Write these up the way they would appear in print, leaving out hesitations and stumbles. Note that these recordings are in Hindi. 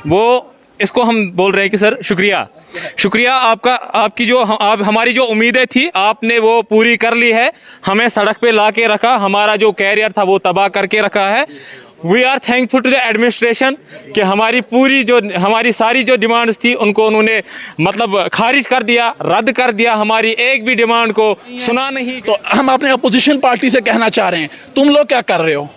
वो इसको हम बोल रहे हैं कि सर शुक्रिया, शुक्रिया आपका। आपकी जो हमारी जो उम्मीदें थी आपने वो पूरी कर ली है, हमें सड़क पे ला के रखा, हमारा जो कैरियर था वो तबाह करके रखा है। We are thankful to the administration कि हमारी सारी जो डिमांड्स थी उनको उन्होंने मतलब खारिज कर दिया, रद्द कर दिया, हमारी एक भी डिमांड को सुना नहीं। तो हम अपने अपोजिशन पार्टी से कहना चाह रहे हैं, तुम लोग क्या कर रहे हो?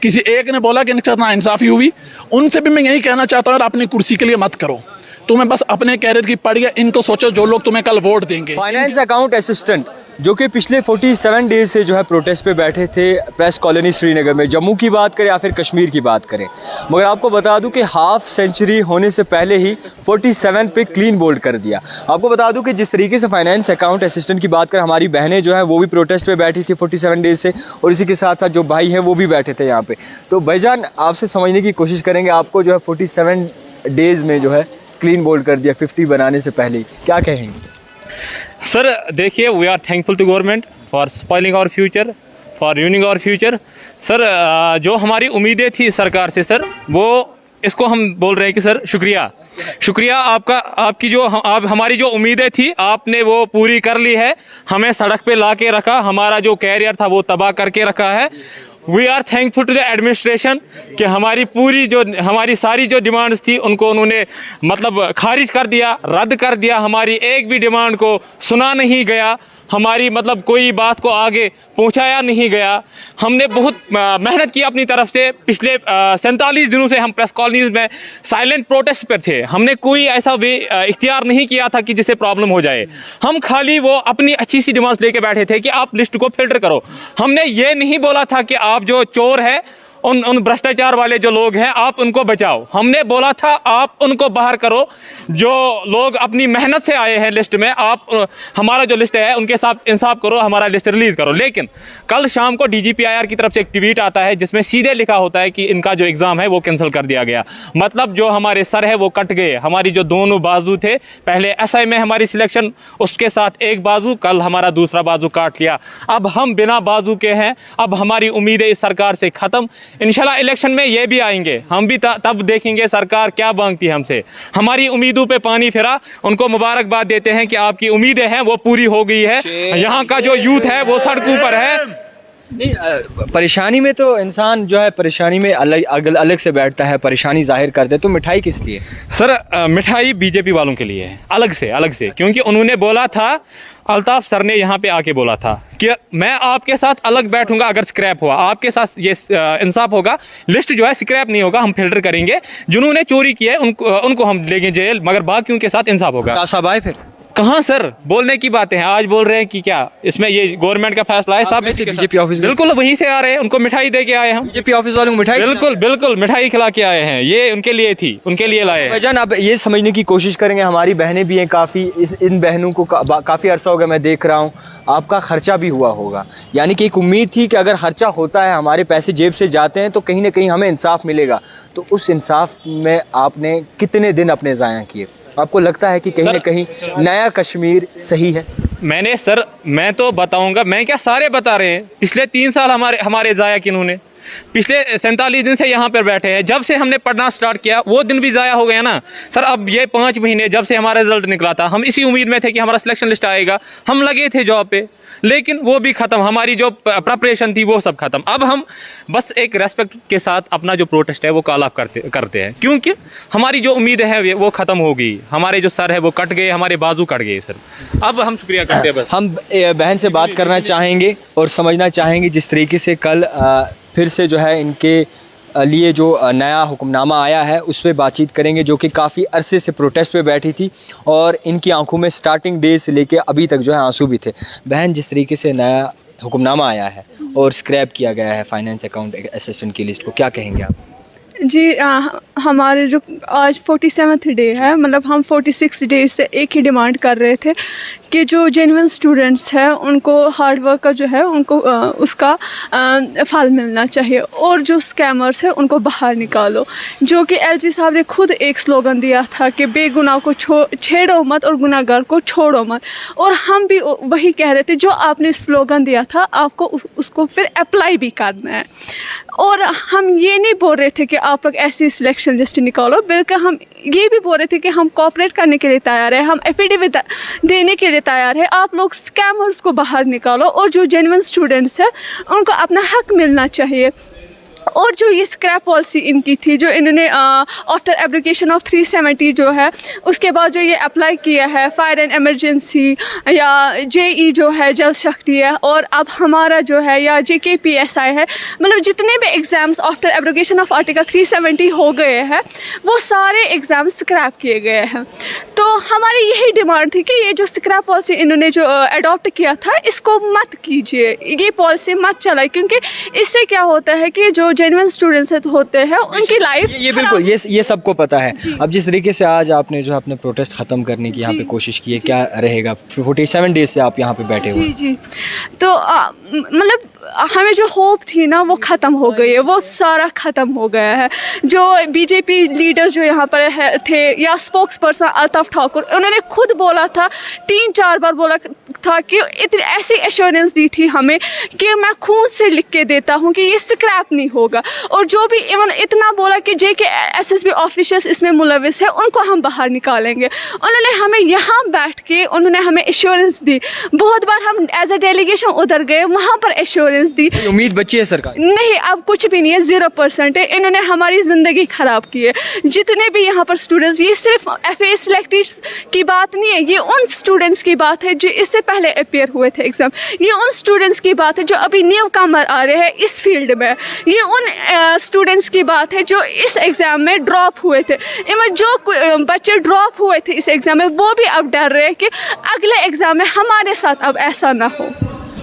किसी एक ने बोला कि इनके साथ नाइंसाफी हुई, उनसे भी मैं यही कहना चाहता हूँ, अपनी कुर्सी के लिए मत करो, तुम्हें बस अपने कैरियर की पड़ी है, इनको सोचो जो लोग तुम्हें कल वोट देंगे। फाइनेंस अकाउंट असिस्टेंट जो कि पिछले 47 डेज से जो है प्रोटेस्ट पे बैठे थे प्रेस कॉलोनी श्रीनगर में, जम्मू की बात करें या फिर कश्मीर की बात करें, मगर आपको बता दूं कि हाफ सेंचुरी होने से पहले ही 47 पे क्लीन बोल्ड कर दिया। आपको बता दूं कि जिस तरीके से फाइनेंस अकाउंट असिस्टेंट की बात करें, हमारी बहनें जो है वो भी प्रोटेस्ट पे बैठी थी 47 डेज से, और इसी के साथ साथ जो भाई हैं वो भी बैठे थे यहाँ पे। तो भाईजान आपसे समझने की कोशिश करेंगे, आपको जो है 47 डेज में जो है क्लीन बोल्ड कर दिया 50 बनाने से पहले, क्या कहेंगे? सर देखिए, we are thankful to government for spoiling our future, for ruining our future. Sir जो हमारी उम्मीदें थी सरकार से सर, वो इसको हम बोल रहे हैं कि सर शुक्रिया, शुक्रिया आपका। आपकी जो हमारी जो उम्मीदें थी आपने वो पूरी कर ली है, हमें सड़क पे ला के रखा, हमारा जो कैरियर था वो तबाह करके रखा है। We are thankful to the administration कि हमारी सारी जो डिमांड्स थी उनको उन्होंने मतलब खारिज कर दिया, रद्द कर दिया, हमारी एक भी डिमांड को सुना नहीं गया, हमारी मतलब कोई बात को आगे पहुंचाया नहीं गया। हमने बहुत मेहनत की अपनी तरफ से, पिछले 47 दिनों से हम प्रेस कॉलोनीज में साइलेंट प्रोटेस्ट पर थे, हमने कोई ऐसा वे इख्तियार नहीं किया था कि जिससे प्रॉब्लम हो जाए। हम खाली वो अपनी अच्छी सी डिमांड्स लेके बैठे थे कि आप लिस्ट को फिल्टर करो। हमने ये नहीं बोला था कि आप जो चोर है, उन भ्रष्टाचार वाले जो लोग हैं आप उनको बचाओ। हमने बोला था आप उनको बाहर करो, जो लोग अपनी मेहनत से आए हैं लिस्ट में, आप हमारा जो लिस्ट है उनके साथ इंसाफ करो, हमारा लिस्ट रिलीज करो। लेकिन कल शाम को DGPIR की तरफ से एक ट्वीट आता है जिसमें सीधे लिखा होता है कि इनका जो एग्जाम है वो कैंसिल कर दिया गया। मतलब जो हमारे सर है वो कट गए, हमारी जो दोनों बाजू थे, पहले SI में हमारी सिलेक्शन, उसके साथ एक बाजू, कल हमारा दूसरा बाजू काट लिया। अब हम बिना बाजू के हैं, अब हमारी उम्मीदें इस सरकार से खत्म। इंशाल्लाह इलेक्शन में ये भी आएंगे, हम भी तब देखेंगे सरकार क्या मांगती है हमसे। हमारी उम्मीदों पे पानी फिरा, उनको मुबारकबाद देते हैं कि आपकी उम्मीदें हैं वो पूरी हो गई है। यहाँ का जो यूथ है वो सड़कों पर है। नहीं, परेशानी में तो इंसान जो है परेशानी में अलग से बैठता है, परेशानी जाहिर करते, तो मिठाई किस लिए? सर मिठाई BJP वालों के लिए है, अलग से, क्योंकि उन्होंने बोला था, अल्ताफ सर ने यहाँ पे आके बोला था कि मैं आपके साथ अलग बैठूंगा अगर स्क्रैप हुआ, आपके साथ ये इंसाफ होगा, लिस्ट जो है स्क्रैप नहीं होगा, हम फिल्टर करेंगे, जिन्होंने चोरी की है उनको हम लेंगे जेल, मगर बाकियों के साथ इंसाफ होगा। साहब आए फिर कहाँ सर, बोलने की बातें हैं, आज बोल रहे हैं कि क्या इसमें ये गवर्नमेंट का फैसला है। सब BJP ऑफिस बिल्कुल वहीं से आ रहे हैं, उनको मिठाई दे के आए हम, BJP ऑफिस वालों को मिठाई, बिल्कुल मिठाई खिला के आए हैं, ये उनके लिए थी, उनके लिए लाए। भाईजान आप ये समझने की कोशिश करेंगे, हमारी बहनें भी हैं काफ़ी, इन बहनों को काफ़ी अरसा हो गया मैं देख रहा हूँ, आपका खर्चा भी हुआ होगा, यानी कि एक उम्मीद थी कि अगर खर्चा होता है, हमारे पैसे जेब से जाते हैं तो कहीं ना कहीं हमें इंसाफ मिलेगा। तो उस इंसाफ में आपने कितने दिन अपने ज़ाया किए? आपको लगता है कि कहीं ना कहीं नया कश्मीर सही है? मैं तो बताऊंगा, मैं क्या सारे बता रहे हैं, पिछले 3 साल हमारे ज़ाया किन्होंने, पिछले 47 दिन से यहाँ पर बैठे हैं, जब से हमने पढ़ना स्टार्ट किया वो दिन भी ज़ाया हो गया ना सर। अब ये 5 महीने जब से हमारा रिजल्ट निकला था, हम इसी उम्मीद में थे कि हमारा सिलेक्शन लिस्ट आएगा, हम लगे थे जॉब पे, लेकिन वो भी खत्म, हमारी जो प्रिपरेशन थी वो सब खत्म। अब हम बस एक रेस्पेक्ट के साथ अपना जो प्रोटेस्ट है वो कॉल ऑफ करते हैं, क्योंकि हमारी जो उम्मीदें हैं वो खत्म हो गई, हमारे जो सर है वो कट गए, हमारे बाजू कट गए सर। अब हम शुक्रिया करते हैं। बस हम बहन से बात करना चाहेंगे और समझना चाहेंगे, जिस तरीके से कल फिर से जो है इनके लिए जो नया हुक्मनामा आया है उस पर बातचीत करेंगे, जो कि काफ़ी अरसे से प्रोटेस्ट पे बैठी थी और इनकी आंखों में स्टार्टिंग डे से लेके अभी तक जो है आंसू भी थे। बहन, जिस तरीके से नया हुक्मनामा आया है और स्क्रैप किया गया है फाइनेंस अकाउंट असिस्टेंट की लिस्ट को, क्या कहेंगे आप? जी हमारे जो आज 47th डे है, मतलब हम 46 डेज से एक ही डिमांड कर रहे थे कि जो जेन्युइन स्टूडेंट्स हैं उनको हार्ड वर्क का जो है उनको उसका फल मिलना चाहिए, और जो स्कैमर्स हैं उनको बाहर निकालो। जो कि LG साहब ने खुद एक स्लोगन दिया था कि बेगुनाह को छेड़ो मत और गुनाहगार को छोड़ो मत, और हम भी वही कह रहे थे, जो आपने स्लोगन दिया था आपको उसको फिर अप्लाई भी करना है। और हम ये नहीं बोल रहे थे कि आप लोग ऐसी सिलेक्शन लिस्ट निकालो, बल्कि हम ये भी बोल रहे थे कि हम कोऑपरेट करने के लिए तैयार है, हम एफिडेविट देने के लिए तैयार है। आप लोग स्कैमर्स को बाहर निकालो और जो जेन्युइन स्टूडेंट्स हैं उनको अपना हक मिलना चाहिए। और जो ये स्क्रैप पॉलिसी इनकी थी, जो इन्होंने आफ्टर एब्लिकेशन ऑफ 370 जो है उसके बाद जो ये अप्लाई किया है फायर एंड एमरजेंसी या जेई जो है जल शक्ति है, और अब हमारा जो है या JKPSI है, मतलब जितने भी एग्ज़ाम्स आफ्टर एब्लिकेशन ऑफ आर्टिकल 370 हो गए हैं वो सारे एग्ज़ाम स्क्रैप किए गए हैं। तो हमारी यही डिमांड थी कि ये जो स्क्रैप पॉलिसी इन्होंने जो अडॉप्ट किया था इसको मत कीजिए, ये पॉलिसी मत चलाए, क्योंकि इससे क्या होता है कि जो जेन्युइन स्टूडेंट्स होते हैं उनकी लाइफ ये बिल्कुल ये सबको पता है। अब जिस तरीके से आज आपने जो अपने प्रोटेस्ट खत्म करने की यहाँ पे कोशिश की है, क्या रहेगा? 47 डेज से आप यहाँ पे बैठे हुए। जी तो मतलब हमें जो होप थी ना वो ख़त्म हो गई है, वो सारा ख़त्म हो गया है। जो बीजेपी लीडर्स जो यहाँ पर थे या स्पोक्स पर्सन अल्ताफ ठाकुर, उन्होंने खुद बोला था, 3-4 बार बोला था कि इतनी ऐसी एश्योरेंस दी थी हमें कि मैं खून से लिख के देता हूँ कि ये स्क्रैप नहीं होगा। और जो भी इवन इतना बोला कि JKSSB ऑफिशियल्स इसमें मुलविस है उनको हम बाहर निकालेंगे। उन्होंने हमें यहाँ बैठ के उन्होंने हमें एश्योरेंस दी। बहुत बार हम एज ए डेलीगेशन उधर गए, वहाँ पर एश्योरेंस दी। उम्मीद बची है सरकार? नहीं, अब कुछ भी नहीं है, 0% है। इन्होंने हमारी ज़िंदगी ख़राब की है। जितने भी यहाँ पर स्टूडेंट्स, ये सिर्फ FA सिलेक्टेड की बात नहीं है, ये उन स्टूडेंट्स की बात है जो इससे पहले अपेयर हुए थे एग्ज़ाम, ये उन स्टूडेंट्स की बात है जो अभी न्यू कमर आ रहे हैं इस फील्ड में, ये उन स्टूडेंट्स की बात है जो इस एग्ज़ाम में ड्रॉप हुए थे। इवन जो बच्चे ड्रॉप हुए थे इस एग्ज़ाम में वो भी अब डर रहे हैं कि अगले एग्ज़ाम में हमारे साथ अब ऐसा ना हो।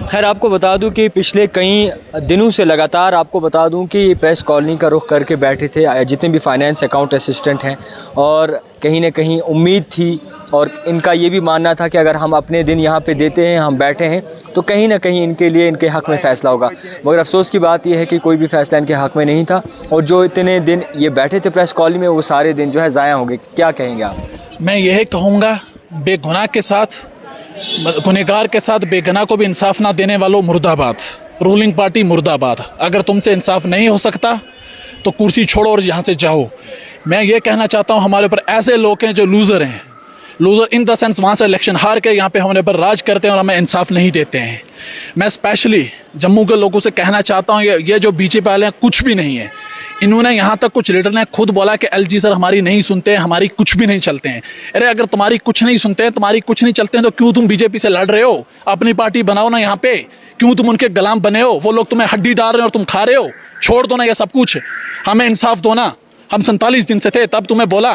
खैर, आपको बता दूं कि पिछले कई दिनों से लगातार आपको बता दूं कि प्रेस कॉलोनी का रुख करके बैठे थे जितने भी फाइनेंस अकाउंट असिस्टेंट हैं, और कहीं ना कहीं उम्मीद थी और इनका ये भी मानना था कि अगर हम अपने दिन यहाँ पे देते हैं, हम बैठे हैं, तो कहीं ना कहीं इनके लिए इनके हक़ में फ़ैसला होगा। मगर अफसोस की बात यह है कि कोई भी फ़ैसला इनके हक़ में नहीं था, और जो इतने दिन ये बैठे थे प्रेस कॉलोनी में वो सारे दिन जो है ज़ाया हो गए। क्या कहेंगे आप? मैं यही कहूँगा, बेगुनाह के साथ गुनहगार के साथ बेगुनाह को भी इंसाफ ना देने वालों मुर्दाबाद, रूलिंग पार्टी मुर्दाबाद। अगर तुमसे इंसाफ नहीं हो सकता तो कुर्सी छोड़ो और यहाँ से जाओ। मैं ये कहना चाहता हूँ, हमारे ऊपर ऐसे लोग हैं जो लूज़र हैं, लूज़र इन द सेंस वहाँ से इलेक्शन हार के यहाँ पे हमारे पर राज करते हैं और हमें इंसाफ नहीं देते हैं। मैं स्पेशली जम्मू के लोगों से कहना चाहता हूँ, ये जो बीजेपी वाले हैं कुछ भी नहीं है। इन्होंने यहाँ तक कुछ लीडर ने खुद बोला कि LG सर हमारी नहीं सुनते हैं, हमारी कुछ भी नहीं चलते हैं। अरे अगर तुम्हारी कुछ नहीं सुनते हैं, तुम्हारी कुछ नहीं चलते हैं, तो क्यों तुम बीजेपी से लड़ रहे हो? अपनी पार्टी बनाओ ना यहाँ पे, क्यों तुम उनके गुलाम बने हो? वो लोग तुम्हें हड्डी डाल रहे हैं और तुम खा रहे हो। छोड़ दो ना ये सब कुछ, हमें इंसाफ दो ना। हम 47 दिन से थे, तब तुम्हें बोला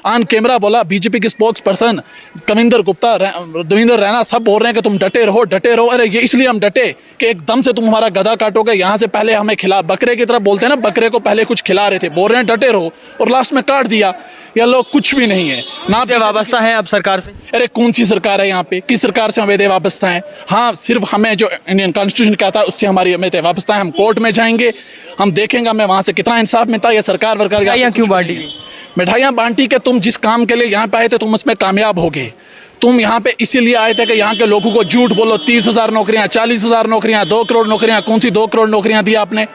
ऑन कैमरा, बोला बीजेपी के स्पोक्स पर्सन कविंदर गुप्ता, देवेंद्र रैना सब बोल रहे हैं कि तुम डटे रहो डटे रहो। अरे ये इसलिए हम डटे कि एकदम से तुम हमारा गधा काटोगे। यहाँ से पहले हमें खिला, बकरे की तरह बोलते हैं ना, बकरे को पहले कुछ खिला रहे थे, बोल रहे हैं डटे रहो, और लास्ट में काट दिया। ये लोग कुछ भी नहीं है ना, वाबस्ता है अब सरकार से। अरे कौन सी सरकार है यहाँ पे? किस सरकार से हमें वाबस्ता है? हाँ, सिर्फ हमें जो इंडियन कॉन्स्टिट्यूशन कहता है उससे हमारी हमें वाबस्ता है। हम कोर्ट में जाएंगे, हम देखेंगे हमें वहाँ से कितना इंसाफ मिलता है। ये सरकार वर्कार क्यों बांटी? मिठाइयाँ बांटी के तुम जिस काम के लिए यहाँ पे आए थे तुम उसमें कामयाब हो गए। तुम यहाँ पे इसीलिए आए थे कि यहाँ के लोगों को झूठ बोलो, 30,000 नौकरियाँ, 40,000 नौकरियाँ, 2 करोड़ नौकरियाँ। कौन सी 2 करोड़ नौकरियाँ दी आपने?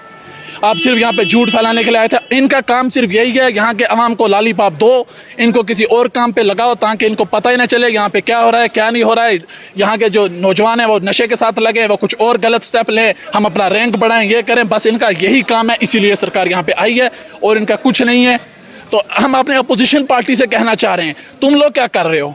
आप सिर्फ यहाँ पे झूठ फैलाने के लिए आए थे। इनका काम सिर्फ यही है, यहाँ के अवाम को लॉलीपॉप दो, इनको किसी और काम पे लगाओ ताकि इनको पता ही ना चले यहाँ पे क्या हो रहा है क्या नहीं हो रहा है। यहाँ के जो नौजवान है वो नशे के साथ लगे, वो कुछ और गलत स्टेप लें, हम अपना रैंक बढ़ाएं, ये करें। बस इनका यही काम है, इसीलिए सरकार यहाँ पे आई है और इनका कुछ नहीं है। तो हम अपने अपोजिशन पार्टी से कहना चाह रहे हैं, तुम लोग क्या कर रहे हो?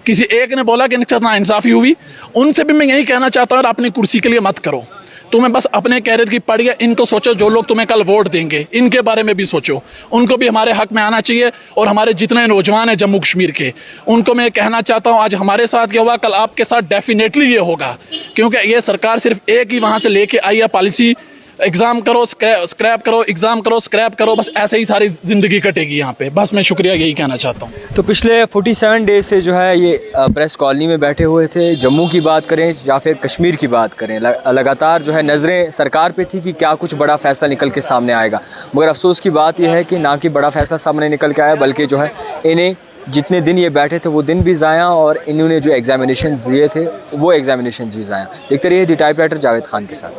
किसी एक ने बोला कि नाइंसाफी हुई, उनसे भी मैं यही कहना चाहता हूँ, अपनी कुर्सी के लिए मत करो। तुम्हें बस अपने कैरियर की पड़ गया, इनको सोचो। जो लोग तुम्हें कल वोट देंगे इनके बारे में भी सोचो, उनको भी हमारे हक में आना चाहिए। और हमारे जितने नौजवान हैं जम्मू कश्मीर के, उनको मैं कहना चाहता हूं, आज हमारे साथ ये हुआ, कल आपके साथ डेफिनेटली ये होगा, क्योंकि ये सरकार सिर्फ एक ही वहां से लेके आई है पॉलिसी, एग्जाम करो स्क्रैप करो, एग्जाम करो स्क्रैप करो, बस ऐसे ही सारी जिंदगी कटेगी यहाँ पे। बस मैं शुक्रिया यही कहना चाहता हूँ। तो पिछले 47 डेज से जो है ये प्रेस कॉलोनी में बैठे हुए थे। जम्मू की बात करें या फिर कश्मीर की बात करें, लगातार जो है नज़रें सरकार पे थी कि क्या कुछ बड़ा फैसला निकल के सामने आएगा। मगर अफसोस की बात यह है कि ना कि बड़ा फैसला सामने निकल के आया, बल्कि जो है इन्हें जितने दिन ये बैठे थे वो दिन भी ज़ाया, और इन्होंने जो एग्जामिनेशन दिए थे वो एग्जामिनेशन भी ज़ाया। देखते रहिए द टाइपराइटर जावेद खान के साथ।